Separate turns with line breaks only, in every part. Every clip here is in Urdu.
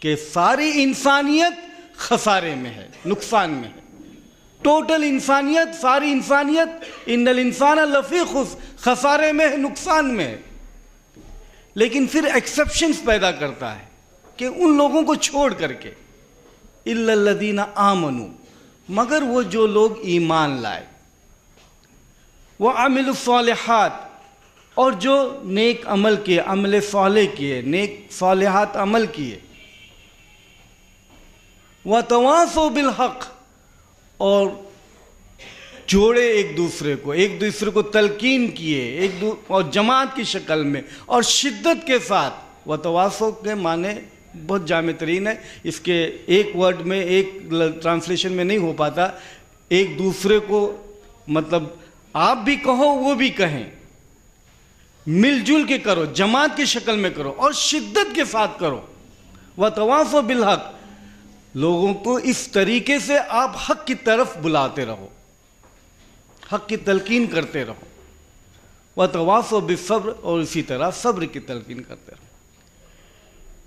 کہ ساری انسانیت خسارے میں ہے، نقصان میں ہے. ٹوٹل انسانیت، ساری انسانیت، ان الانسان لفی خسر، خسارے میں ہے، نقصان میں ہے. لیکن پھر ایکسیپشنز پیدا کرتا ہے کہ ان لوگوں کو چھوڑ کر کے الا الذین آمنوا، مگر وہ جو لوگ ایمان لائے، وعملوا الصالحات، اور جو نیک عمل کیے، عمل صالح کیے، نیک صالحات عمل کیے، وتواصوا بالحق، اور جوڑے ایک دوسرے کو تلقین کیے اور جماعت کی شکل میں اور شدت کے ساتھ. وتواصوا کے معنی بہت جامع ترین ہے، اس کے ایک ورڈ میں، ایک ٹرانسلیشن میں نہیں ہو پاتا. ایک دوسرے کو مطلب آپ بھی کہو وہ بھی کہیں، مل جل کے کرو، جماعت کی شکل میں کرو اور شدت کے ساتھ کرو. وتواصوا بالحق، لوگوں کو اس طریقے سے آپ حق کی طرف بلاتے رہو، حق کی تلقین کرتے رہو. وتواصوا بالصبر، اور اسی طرح صبر کی تلقین کرتے رہو.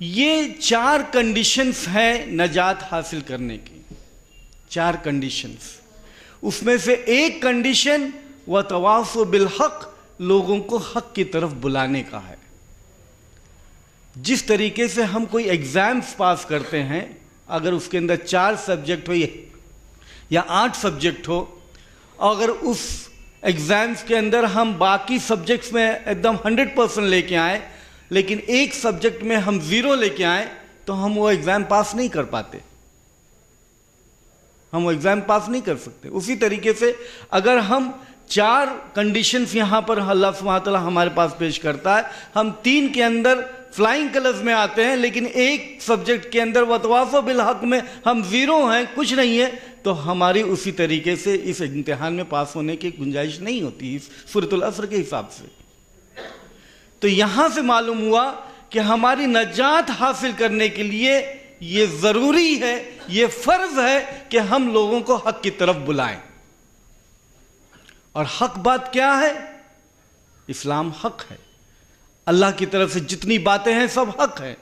یہ 4 کنڈیشنز ہیں نجات حاصل کرنے کی، 4 کنڈیشنز. اس میں سے ایک کنڈیشن وتواصوا بالحق، لوگوں کو حق کی طرف بلانے کا ہے. جس طریقے سے ہم کوئی ایگزامز پاس کرتے ہیں، اگر اس کے اندر 4 سبجیکٹ ہو یا 8 سبجیکٹ ہو، اگر اس ایگزامز کے اندر ہم باقی سبجیکٹس میں ایک دم 100% لے کے آئیں لیکن ایک سبجیکٹ میں ہم 0 لے کے آئیں تو ہم وہ ایگزام پاس نہیں کر پاتے، ہم وہ ایگزام پاس نہیں کر سکتے. اسی طریقے سے اگر ہم 4 کنڈیشنز یہاں پر اللہ سبحانہ تعالیٰ ہمارے پاس پیش کرتا ہے، ہم 3 کے اندر فلائنگ کلرز میں آتے ہیں لیکن ایک سبجیکٹ کے اندر وتواصوا بالحق میں ہم 0 ہیں، کچھ نہیں ہے، تو ہماری اسی طریقے سے اس امتحان میں پاس ہونے کی گنجائش نہیں ہوتی اس سورۃ العصر کے حساب سے. تو یہاں سے معلوم ہوا کہ ہماری نجات حاصل کرنے کے لیے یہ ضروری ہے، یہ فرض ہے کہ ہم لوگوں کو حق کی طرف بلائیں. اور حق بات کیا ہے؟ اسلام حق ہے. اللہ کی طرف سے جتنی باتیں ہیں سب حق ہے.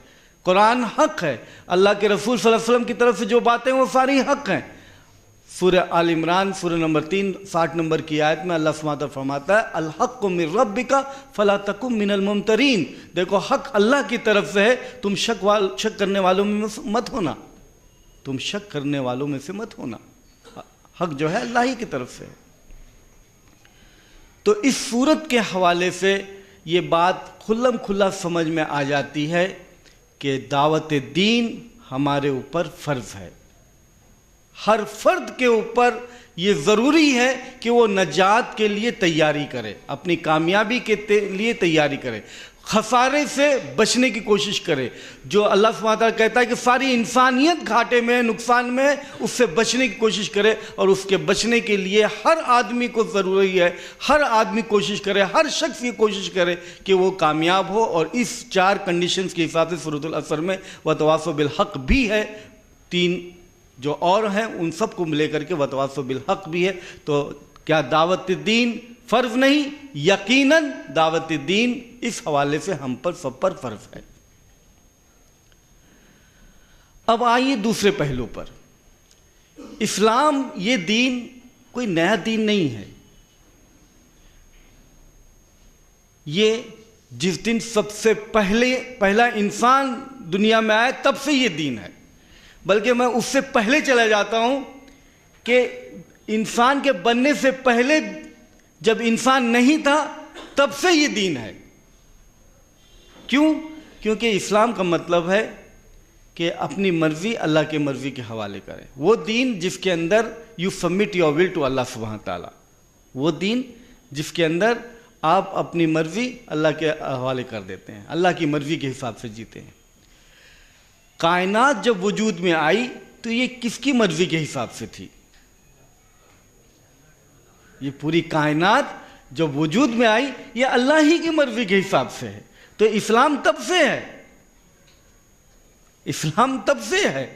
قرآن حق ہے. اللہ کے رسول صلی اللہ علیہ وسلم کی طرف سے جو باتیں ہیں وہ ساری حق ہیں. سورہ آل عمران سورہ نمبر 3 60 نمبر کی آیت میں اللہ سبحانہ وتعالیٰ فرماتا ہے الحق من ربک فلا تکن من الممترین. دیکھو حق اللہ کی طرف سے ہے، تم شک کرنے والوں میں مت ہونا، تم شک کرنے والوں میں سے مت ہونا. حق جو ہے اللہ ہی کی طرف سے ہے. تو اس صورت کے حوالے سے یہ بات کھلم کھلا سمجھ میں آ جاتی ہے کہ دعوت دین ہمارے اوپر فرض ہے. ہر فرد کے اوپر یہ ضروری ہے کہ وہ نجات کے لیے تیاری کرے، اپنی کامیابی کے لیے تیاری کرے، خسارے سے بچنے کی کوشش کرے. جو اللہ سبحانہ وتعالیٰ کہتا ہے کہ ساری انسانیت گھاٹے میں، نقصان میں، اس سے بچنے کی کوشش کرے. اور اس کے بچنے کے لیے ہر آدمی کو ضروری ہے، ہر آدمی کوشش کرے، ہر شخص یہ کوشش کرے کہ وہ کامیاب ہو. اور اس 4 کنڈیشنز کے حساب سے سورۃ العصر میں وتواصوا بالحق بھی ہے، 3 جو اور ہیں ان سب کو لے کر کے وتواصوا بالحق بھی ہے. تو کیا دعوت دین فرض نہیں؟ یقیناً دعوت دین اس حوالے سے ہم پر سب پر فرض ہے. اب آئیے دوسرے پہلو پر. اسلام یہ دین کوئی نیا دین نہیں ہے. یہ جس دن سب سے پہلا انسان دنیا میں آئے تب سے یہ دین ہے. بلکہ میں اس سے پہلے چلا جاتا ہوں کہ انسان کے بننے سے پہلے جب انسان نہیں تھا تب سے یہ دین ہے. کیوں؟ کیونکہ اسلام کا مطلب ہے کہ اپنی مرضی اللہ کے مرضی کے حوالے کرے. وہ دین جس کے اندر you submit your will to اللہ سبحانہ تعالیٰ، وہ دین جس کے اندر آپ اپنی مرضی اللہ کے حوالے کر دیتے ہیں، اللہ کی مرضی کے حساب سے جیتے ہیں. کائنات جب وجود میں آئی تو یہ کس کی مرضی کے حساب سے تھی؟ یہ پوری کائنات جب وجود میں آئی یہ اللہ ہی کی مرضی کے حساب سے ہے. تو اسلام تب سے ہے، اسلام تب سے ہے،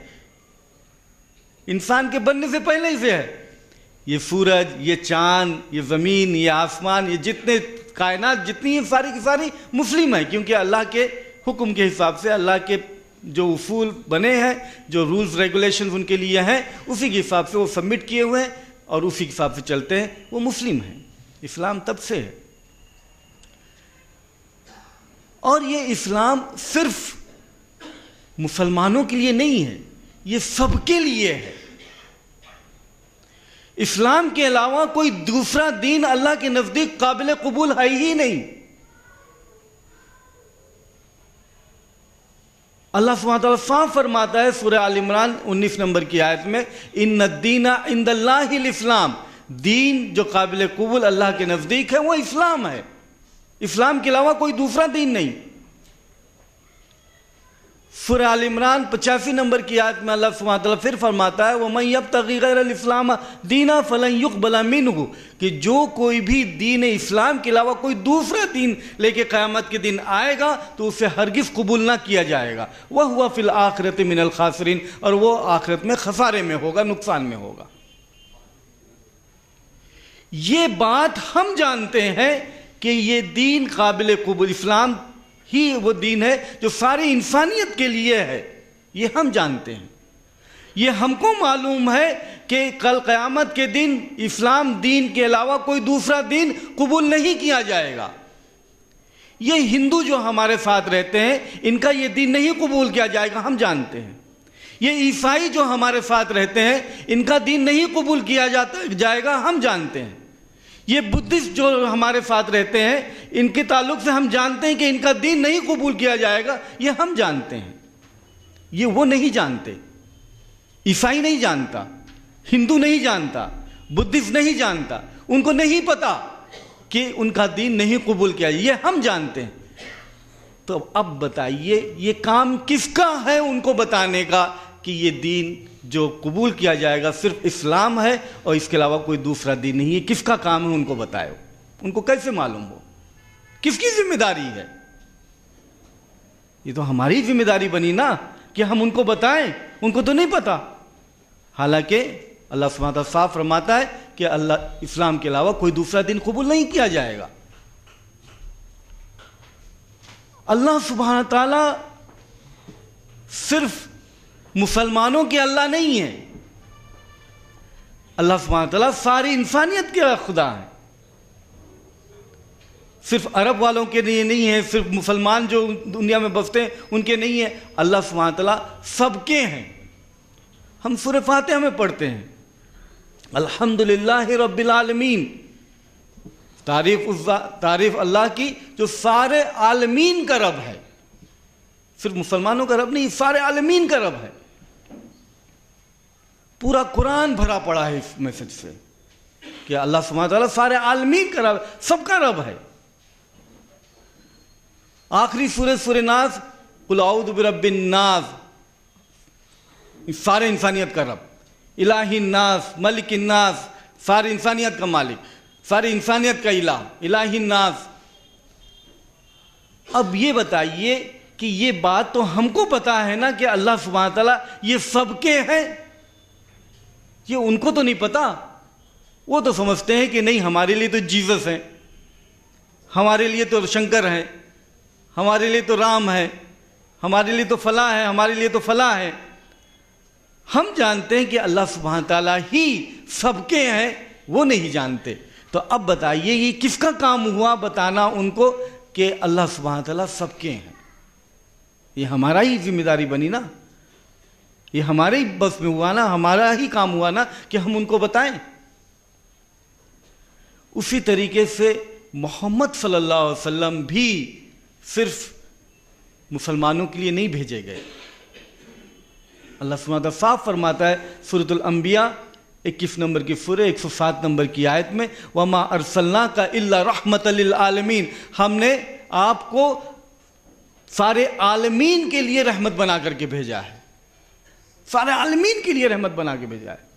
انسان کے بننے سے پہلے سے ہے. یہ سورج، یہ چاند، یہ زمین، یہ آسمان، یہ جتنے کائنات جتنی ہیں ساری کی ساری مسلم ہیں، کیونکہ اللہ کے حکم کے حساب سے، اللہ کے جو اصول بنے ہیں، جو رولز ریگولیشنز ان کے لیے ہیں، اسی کے حساب سے وہ سبمٹ کیے ہوئے ہیں اور اسی کے حساب سے چلتے ہیں، وہ مسلم ہیں۔ اسلام تب سے ہے، اور یہ اسلام صرف مسلمانوں کے لیے نہیں ہے، یہ سب کے لیے ہے۔ اسلام کے علاوہ کوئی دوسرا دین اللہ کے نزدیک قابل قبول ہے ہی نہیں۔ اللہ سبحانہ وتعالیٰ صاف فرماتا ہے سورہ آل عمران 19 نمبر کی آیت میں، ان الدین عند اللہ الاسلام، دین جو قابل قبول اللہ کے نزدیک ہے وہ اسلام ہے، اسلام کے علاوہ کوئی دوسرا دین نہیں۔ سورہ آل عمران 85 نمبر کی آیت میں اللہ سبحانہ وتعالیٰ پھر فرماتا ہے وَمَن يَبْتَغِ غَيْرَ الْإِسْلَامَ دِينًا فَلَن يُقْبَلَ مِنْهُ، کہ جو کوئی بھی دین اسلام کے علاوہ کوئی دوسرا دین لے کے قیامت کے دن آئے گا تو اسے ہرگز قبول نہ کیا جائے گا، وَهُوَ فِي الْآخِرَةِ مِنَ الْخَاسِرِينَ، اور وہ آخرت میں خسارے میں ہوگا، نقصان میں ہوگا۔ یہ بات ہم جانتے ہیں کہ یہ دین قابل قبول، اسلام ہی وہ دین ہے جو ساری انسانیت کے لیے ہے، یہ ہم جانتے ہیں۔ یہ ہم کو معلوم ہے کہ کل قیامت کے دن اسلام دین کے علاوہ کوئی دوسرا دین قبول نہیں کیا جائے گا۔ یہ ہندو جو ہمارے ساتھ رہتے ہیں ان کا یہ دین نہیں قبول کیا جائے گا، ہم جانتے ہیں۔ یہ عیسائی جو ہمارے ساتھ رہتے ہیں ان کا دین نہیں قبول کیا جائے گا، ہم جانتے ہیں۔ یہ بدھسٹ جو ہمارے ساتھ رہتے ہیں ان کے تعلق سے ہم جانتے ہیں کہ ان کا دین نہیں قبول کیا جائے گا، یہ ہم جانتے ہیں۔ یہ وہ نہیں جانتے، عیسائی نہیں جانتا، ہندو نہیں جانتا، بدھسٹ نہیں جانتا، ان کو نہیں پتا کہ ان کا دین نہیں قبول کیا جائے، یہ ہم جانتے ہیں۔ تو اب بتائیے یہ کام کس کا ہے ان کو بتانے کا کہ یہ دین جو قبول کیا جائے گا صرف اسلام ہے اور اس کے علاوہ کوئی دوسرا دین نہیں ہے؟ کس کا کام ہے ان کو بتائے؟ ان کو کیسے معلوم ہو؟ کس کی ذمہ داری ہے؟ یہ تو ہماری ذمہ داری بنی نا کہ ہم ان کو بتائیں، ان کو تو نہیں پتا۔ حالانکہ اللہ سبحانہ وتعالیٰ صاف فرماتا ہے کہ اللہ اسلام کے علاوہ کوئی دوسرا دین قبول نہیں کیا جائے گا۔ اللہ سبحانہ تعالیٰ صرف مسلمانوں کے اللہ نہیں ہے، اللہ سبحانہ تعالیٰ ساری انسانیت کے خدا ہے۔ صرف عرب والوں کے لیے نہیں ہے، صرف مسلمان جو دنیا میں بستے ہیں ان کے نہیں ہے، اللہ سبحانہ تعالیٰ سب کے ہیں۔ ہم سورہ فاتحہ میں پڑھتے ہیں الحمدللہ رب العالمین، تعریف اللہ کی جو سارے عالمین کا رب ہے، صرف مسلمانوں کا رب نہیں، سارے عالمین کا رب ہے۔ پورا قرآن بھرا پڑا ہے اس میسج سے کہ اللہ سبحانہ تعالیٰ سارے عالمین کا رب، سب کا رب ہے۔ آخری سورہ ناس، قل اعوذ برب الناس، سارے انسانیت کا رب، الہ الناس، ملک الناس، ساری انسانیت کا مالک، ساری انسانیت کا الہ الناس۔ اب یہ بتائیے کہ یہ بات تو ہم کو پتا ہے نا کہ اللہ سبحانہ تعالیٰ یہ سب کے ہیں، یہ ان کو تو نہیں پتا۔ وہ تو سمجھتے ہیں کہ نہیں ہمارے لیے تو جیزس ہیں، ہمارے لیے تو شنکر ہیں، ہمارے لیے تو رام ہے، ہمارے لیے تو فلاں ہے، ہمارے لیے تو فلاں ہے۔ ہم جانتے ہیں کہ اللہ سبحانہ تعالیٰ ہی سب کے ہیں، وہ نہیں جانتے۔ تو اب بتائیے یہ کس کا کام ہوا بتانا ان کو کہ اللہ سبحانہ تعالیٰ سب کے ہیں؟ یہ ہمارا ہی ذمہ داری بنی نا، یہ ہمارے ہی بس میں ہوا نا، ہمارا ہی کام ہوا نا کہ ہم ان کو بتائیں۔ اسی طریقے سے محمد صلی اللہ علیہ وسلم بھی صرف مسلمانوں کے لیے نہیں بھیجے گئے۔ اللہ سبحانہ وتعالیٰ صاف فرماتا ہے سورۃ الانبیاء 21 نمبر کی سورہ 107 نمبر کی آیت میں وَمَا أَرْسَلْنَاكَ إِلَّا رَحْمَةً لِلْعَالَمِينَ، ہم نے آپ کو سارے عالمین کے لیے رحمت بنا کر کے بھیجا ہے، سارے عالمین کے لیے رحمت بنا کے بھیجا ہے۔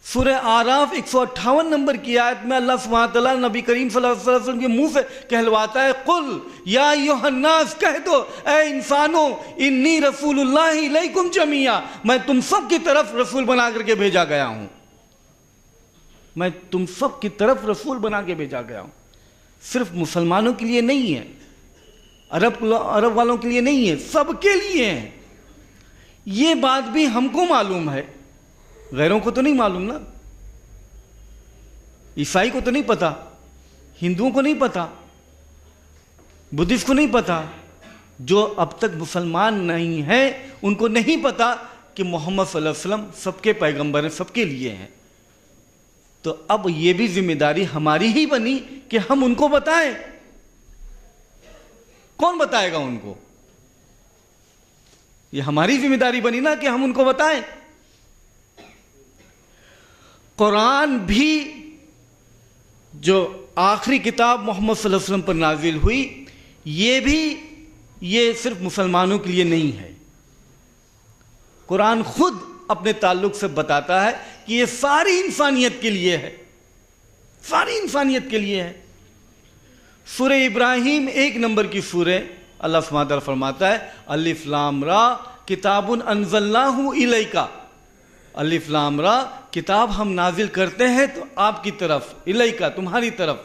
سورہ اعراف 158 نمبر کی آیت میں اللہ سبحانہ تعالیٰ نبی کریم صلی اللہ علیہ وسلم کے منہ سے کہلواتا ہے قل یا ایھا الناس، کہہ دو اے انسانوں انی رسول اللہ الیکم جمیعا، میں تم سب کی طرف رسول بنا کر کے بھیجا گیا ہوں، میں تم سب کی طرف رسول بنا کے بھیجا گیا ہوں، صرف مسلمانوں کے لیے نہیں ہے۔ عرب والوں کے لیے نہیں ہے، سب کے لیے ہیں۔ یہ بات بھی ہم کو معلوم ہے، غیروں کو تو نہیں معلوم نا۔ عیسائی کو تو نہیں پتا، ہندوؤں کو نہیں پتا، بدھسٹ کو نہیں پتا، جو اب تک مسلمان نہیں ہیں ان کو نہیں پتا کہ محمد صلی اللہ علیہ وسلم سب کے پیغمبر ہیں، سب کے لیے ہیں۔ تو اب یہ بھی ذمہ داری ہماری ہی بنی کہ ہم ان کو بتائیں۔ کون بتائے گا ان کو؟ یہ ہماری ذمہ داری بنی نا کہ ہم ان کو بتائیں۔ قرآن بھی جو آخری کتاب محمد صلی اللہ علیہ وسلم پر نازل ہوئی، یہ صرف مسلمانوں کے لیے نہیں ہے۔ قرآن خود اپنے تعلق سے بتاتا ہے کہ یہ ساری انسانیت کے لیے ہے، ساری انسانیت کے لیے ہے۔ سورہ ابراہیم 1 نمبر کی سورہ، اللہ سبحانہ وتعالیٰ فرماتا ہے الف لام را کتاب انزلناہ الیک، الف لام را کتاب ہم نازل کرتے ہیں تو آپ کی طرف، الیک تمہاری طرف،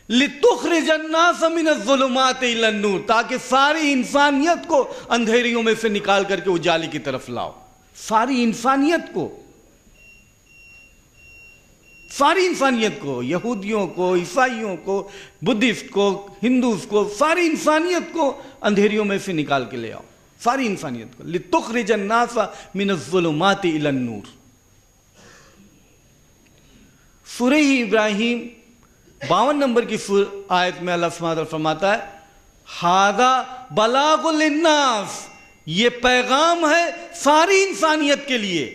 لِتُخْرِجَ النَّاسَ مِنَ الظُّلُمَاتِ إِلَى النُّورِ، تاکہ ساری انسانیت کو اندھیریوں میں سے نکال کر کے اجالے کی طرف لاؤ۔ ساری انسانیت کو، ساری انسانیت کو، یہودیوں کو، عیسائیوں کو، بدھسٹ کو، ہندوز کو، ساری انسانیت کو اندھیریوں میں سے نکال کے لے آؤ، ساری انسانیت کو، لِتُخْرِجَ النَّاسَ مِنَ الظُّلُمَاتِ إِلَى النُّورِ۔ سورہ ابراہیم 52 نمبر کی آیت میں اللہ سبحانہ وتعالیٰ فرماتا ہے ھذا بلاغ للناس، یہ پیغام ہے ساری انسانیت کے لیے۔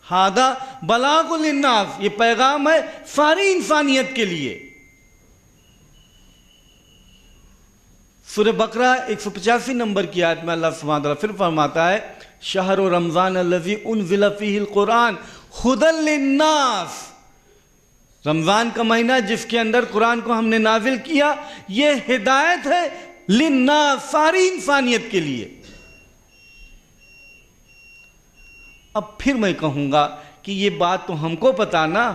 ھذا بلاغ للناس، یہ پیغام ہے ساری انسانیت کے لیے۔ سورہ بقرہ 185 نمبر کی آیت میں اللہ سبحانہ وتعالیٰ پھر فرماتا ہے شہر رمضان الذی انزل فیہ القرآن ھدی للناس، رمضان کا مہینہ جس کے اندر قرآن کو ہم نے نازل کیا، یہ ہدایت ہے للناس، ساری انسانیت کے لیے۔ اب پھر میں کہوں گا کہ یہ بات تو ہم کو پتا نا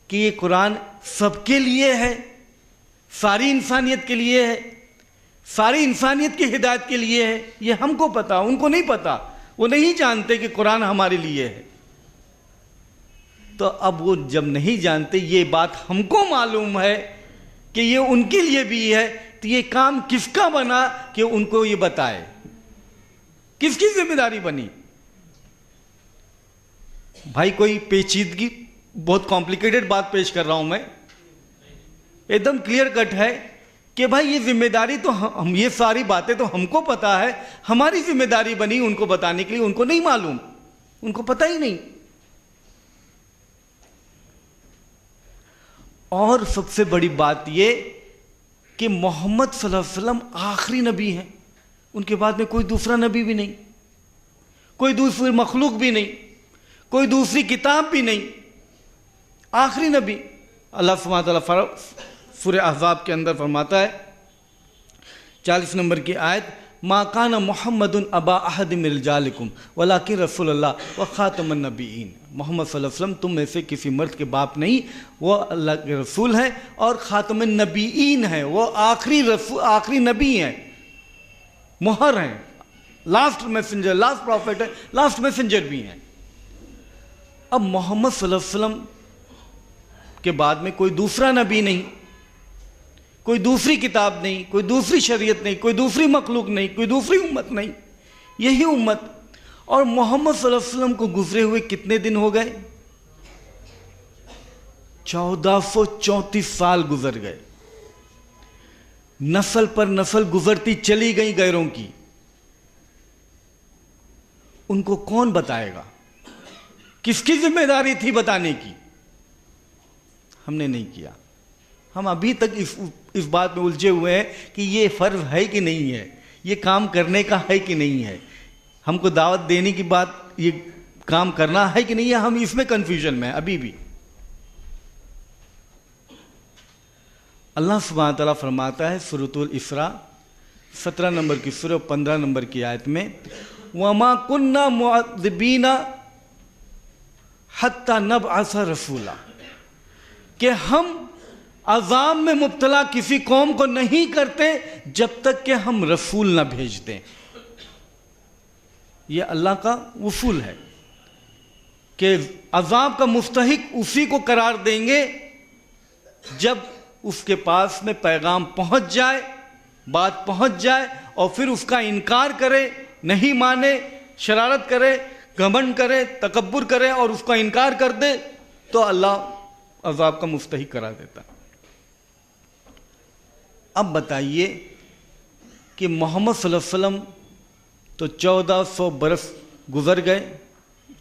کہ یہ قرآن سب کے لیے ہے، ساری انسانیت کے لیے ہے، ساری انسانیت کی ہدایت کے لیے ہے، یہ ہم کو پتا، ان کو نہیں پتا، وہ نہیں جانتے کہ قرآن ہمارے لیے ہے۔ تو اب وہ جب نہیں جانتے، یہ بات ہم کو معلوم ہے کہ یہ ان کے لیے بھی ہے، تو یہ کام کس کا بنا کہ ان کو یہ بتائے؟ کس کی ذمہ داری بنی؟ بھائی کوئی پیچیدگی، بہت کمپلیکیٹڈ بات پیش کر رہا ہوں میں، ایک دم کلیئر کٹ ہے کہ بھائی یہ ذمہ داری تو ہم، یہ ساری باتیں تو ہم کو پتا ہے، ہماری ذمہ داری بنی ان کو بتانے کے لیے، ان کو نہیں معلوم، ان کو پتہ ہی نہیں۔ اور سب سے بڑی بات یہ کہ محمد صلی اللہ علیہ وسلم آخری نبی ہیں، ان کے بعد میں کوئی دوسرا نبی بھی نہیں، کوئی دوسری مخلوق بھی نہیں، کوئی دوسری کتاب بھی نہیں، آخری نبی۔ اللہ سبحانہ وتعالیٰ سورہ احزاب کے اندر فرماتا ہے 40 نمبر کی آیت ما کان محمد ابا احد من رجالکم ولکن رسول اللہ وخاتم النبیین، محمد صلی اللہ علیہ وسلم تم میں سے کسی مرد کے باپ نہیں، وہ اللہ کے رسول ہیں اور خاتم النبیین ہیں، وہ آخری نبی ہیں، مہر ہیں، لاسٹ میسنجر، لاسٹ پروفیٹ ہے، لاسٹ میسنجر بھی ہیں۔ اب محمد صلی اللہ علیہ وسلم کے بعد میں کوئی دوسرا نبی نہیں، کوئی دوسری کتاب نہیں، کوئی دوسری شریعت نہیں، کوئی دوسری مخلوق نہیں، کوئی دوسری امت نہیں، یہی امت۔ اور محمد صلی اللہ علیہ وسلم کو گزرے ہوئے کتنے دن ہو گئے؟ 1434 سال گزر گئے، نسل پر نسل گزرتی چلی گئی غیروں کی، ان کو کون بتائے گا؟ کس کی ذمہ داری تھی بتانے کی؟ ہم نے نہیں کیا۔ ہم ابھی تک اس بات میں الجھے ہوئے ہیں کہ یہ فرض ہے کہ نہیں ہے، یہ کام کرنے کا ہے کہ نہیں ہے، ہم کو دعوت دینے کی بات، یہ کام کرنا ہے کہ نہیں ہے، ہم اس میں کنفیوژن میں ابھی بھی۔ اللہ سبحانہ تعالیٰ فرماتا ہے سورۃ الاسراء 17 نمبر کی سورہ 15 نمبر کی آیت میں وَمَا كُنَّا مُعَذِّبِينَ حَتَّى نَبْعَثَ رَسُولًا، کہ ہم عذاب میں مبتلا کسی قوم کو نہیں کرتے جب تک کہ ہم رسول نہ بھیج دیں۔ یہ اللہ کا اصول ہے کہ عذاب کا مستحق اسی کو قرار دیں گے جب اس کے پاس میں پیغام پہنچ جائے، بات پہنچ جائے، اور پھر اس کا انکار کرے، نہیں مانے، شرارت کرے، گھمنڈ کرے، تکبر کرے اور اس کا انکار کر دے، تو اللہ عذاب کا مستحق قرار دیتا۔ اب بتائیے کہ محمد صلی اللہ علیہ وسلم تو 1400 برس گزر گئے،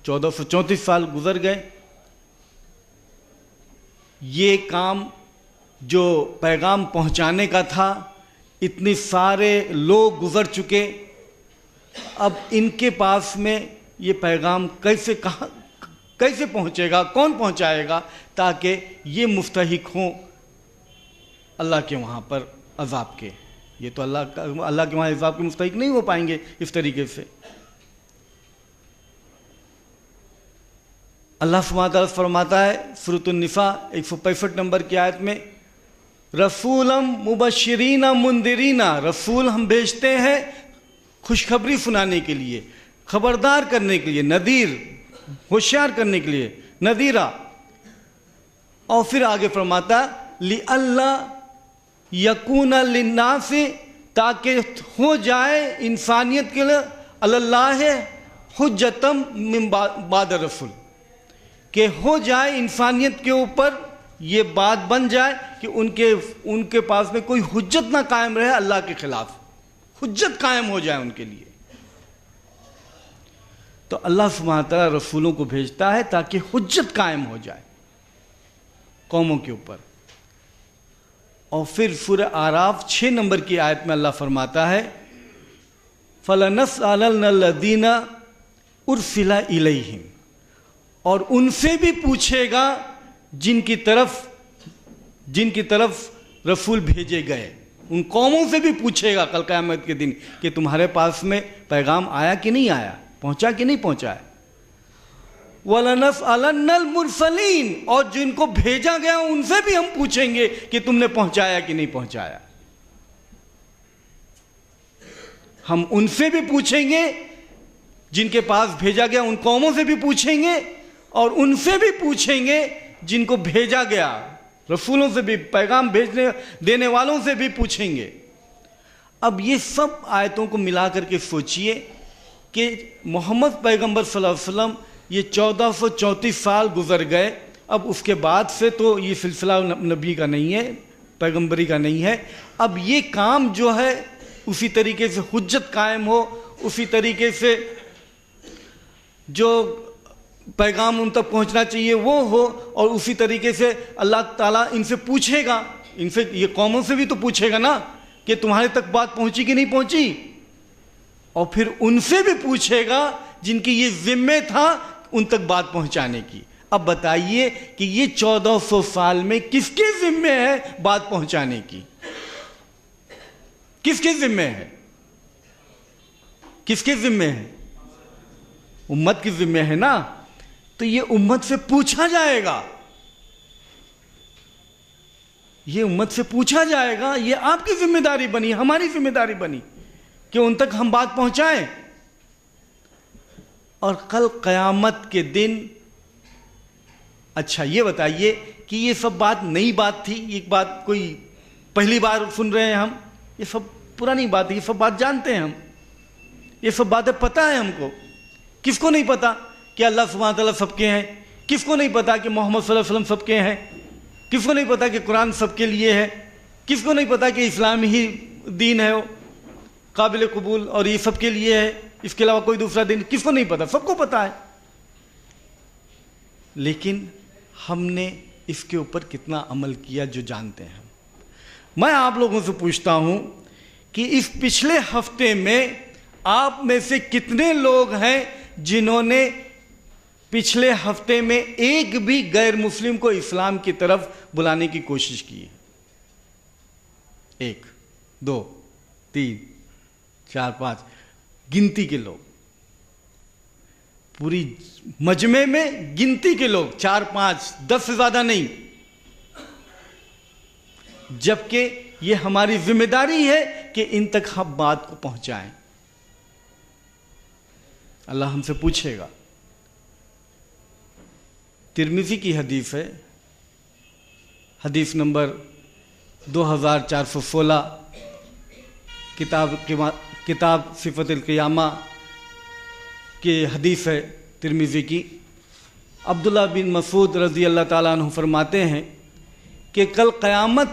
1434 سال گزر گئے، یہ کام جو پیغام پہنچانے کا تھا اتنے سارے لوگ گزر چکے، اب ان کے پاس میں یہ پیغام کیسے پہنچے گا، کون پہنچائے گا تاکہ یہ مستحق ہوں اللہ کے وہاں پر عذاب کے؟ یہ تو اللہ کے وہاں عذاب کے مستحق نہیں ہو پائیں گے اس طریقے سے۔ اللہ سبحانہ و تعالیٰ فرماتا ہے سورۃ النساء 165 نمبر کی آیت میں، رسولا مبشرین منذرین، رسول ہم بھیجتے ہیں خوشخبری سنانے کے لیے، خبردار کرنے کے لیے، نذیر، ہوشیار کرنے کے لیے، نذیرہ۔ اور پھر آگے فرماتا لِأَلَّا یکون للناس، تاکہ ہو جائے انسانیت کے لیے اللہ حجتم من بعد الرسول، کہ ہو جائے انسانیت کے اوپر یہ بات بن جائے کہ ان کے پاس میں کوئی حجت نہ قائم رہے اللہ کے خلاف، حجت قائم ہو جائے ان کے لیے۔ تو اللہ سبحانہ تعالیٰ رسولوں کو بھیجتا ہے تاکہ حجت قائم ہو جائے قوموں کے اوپر۔ اور پھر سورہ اعراف 6 نمبر کی آیت میں اللہ فرماتا ہے فَلَنَسْأَلَنَّ الَّذِينَ أُرْسِلَ إِلَيْهِمْ، اور ان سے بھی پوچھے گا جن کی طرف رسول بھیجے گئے، ان قوموں سے بھی پوچھے گا کل قیامت کے دن کہ تمہارے پاس میں پیغام آیا کہ نہیں آیا، پہنچا کہ نہیں پہنچا ہے۔ وَلَنَسْأَلَنَّ الْمُرْسَلِينَ، اور جن کو بھیجا گیا ان سے بھی ہم پوچھیں گے کہ تم نے پہنچایا کہ نہیں پہنچایا۔ ہم ان سے بھی پوچھیں گے جن کے پاس بھیجا گیا، ان قوموں سے بھی پوچھیں گے، اور ان سے بھی پوچھیں گے جن کو بھیجا گیا، رسولوں سے بھی، پیغام دینے والوں سے بھی پوچھیں گے۔ اب یہ سب آیتوں کو ملا کر کے سوچئے کہ محمد پیغمبر صلی اللہ علیہ وسلم یہ 1434 سال گزر گئے، اب اس کے بعد سے تو یہ سلسلہ نبی کا نہیں ہے، پیغمبری کا نہیں ہے۔ اب یہ کام جو ہے اسی طریقے سے حجت قائم ہو، اسی طریقے سے جو پیغام ان تک پہنچنا چاہیے وہ ہو، اور اسی طریقے سے اللہ تعالیٰ ان سے پوچھے گا، ان سے، یہ قوموں سے بھی تو پوچھے گا نا کہ تمہارے تک بات پہنچی کہ نہیں پہنچی، اور پھر ان سے بھی پوچھے گا جن کی یہ ذمہ تھا ان تک بات پہنچانے کی۔ اب بتائیے کہ یہ 1400 سال میں کس کے ذمہ ہے بات پہنچانے کی؟ کس کے ذمہ ہے؟ کس کے ذمہ ہے؟ امت کی ذمہ ہے نا، تو یہ امت سے پوچھا جائے گا، یہ امت سے پوچھا جائے گا، یہ آپ کی ذمہ داری بنی، ہماری ذمہ داری بنی کہ ان تک ہم بات پہنچائیں۔ اور کل قیامت کے دن، اچھا یہ بتائیے کہ یہ سب بات نئی بات تھی، یہ بات کوئی پہلی بار سن رہے ہیں ہم؟ یہ سب پرانی بات ہے، یہ سب بات جانتے ہیں ہم، یہ سب باتیں پتہ ہے ہم کو۔ کس کو نہیں پتا کہ اللہ سبحانہ تعالیٰ سب کے ہیں؟ کس کو نہیں پتا کہ محمد صلی اللہ علیہ وسلم سب کے ہیں؟ کس کو نہیں پتا کہ قرآن سب کے لیے ہے؟ کس کو نہیں پتا کہ اسلام ہی دین ہے وہ قابل قبول اور یہ سب کے لیے ہے، اس کے علاوہ کوئی دوسرا دین؟ کس کو نہیں پتا؟ سب کو پتا ہے، لیکن ہم نے اس کے اوپر کتنا عمل کیا جو جانتے ہیں؟ میں آپ لوگوں سے پوچھتا ہوں کہ اس پچھلے ہفتے میں آپ میں سے کتنے لوگ ہیں جنہوں نے پچھلے ہفتے میں ایک بھی غیر مسلم کو اسلام کی طرف بلانے کی کوشش کی ہے؟ 1 2 3 4 5 گنتی کے لوگ، پوری مجمع میں گنتی کے لوگ، 4 5 10 سے زیادہ نہیں۔ جبکہ یہ ہماری ذمہ داری ہے کہ ان تک ہم بات کو پہنچائیں۔ اللہ ہم سے پوچھے گا۔ ترمذی کی حدیث ہے، حدیث نمبر 2416، کتاب صفت القیامہ کی حدیث ہے ترمذی کی۔ عبداللہ بن مسعود رضی اللہ تعالیٰ عنہ فرماتے ہیں کہ کل قیامت